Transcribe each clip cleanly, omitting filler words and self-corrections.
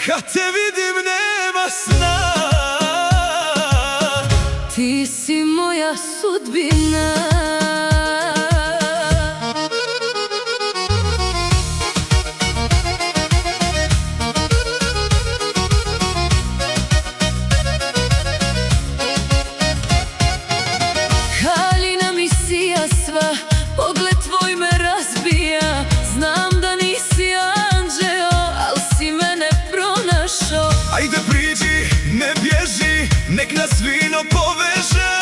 kad te vidim nema sna. Ti si moja sudbina. Haljina mi sija sva, pogled tvoj me razbija. Znam da nisi anđeo, al si mene pronašao. Ajde priđi, ne bježi, nek nas vino poveže.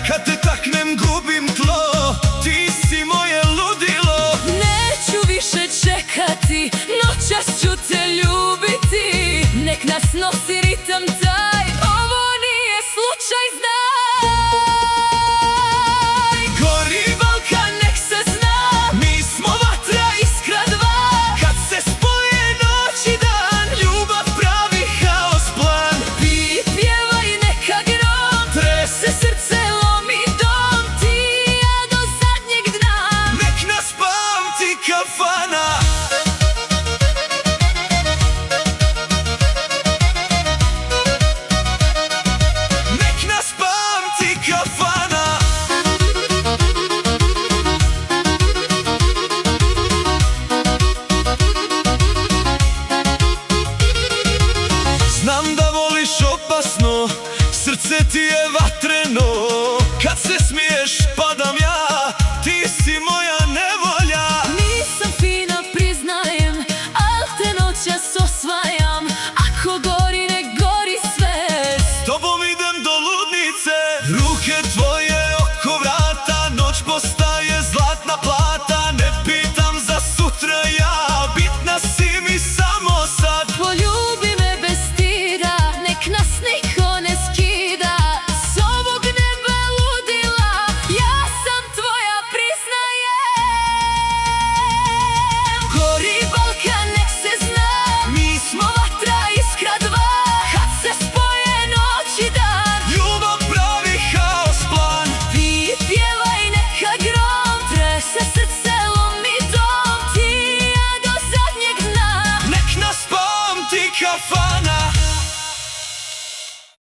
Kad te taknem gubim tlo, ti si moje ludilo. Neću više čekati, noćas ću te ljubiti. Nek nas nosi ritam taj, ovo nije slučaj, znaj. Gori Balkan, nek se zna, mi smo vatra, iskra dva. Kad se spoje noć i dan, ljubav pravi haos plan. Ti pjevaj neka grom, Trese srce lomi dom. Ti i ja do zadnjeg dna. nek nas pamti kafana. Nek nas pamti kafana. Znam da voliš opasno, srce ti je vatreno. Kad se smiješ padam ja, ti si moja nevolja. Nisam fina, priznajem, al te noćas osvajam.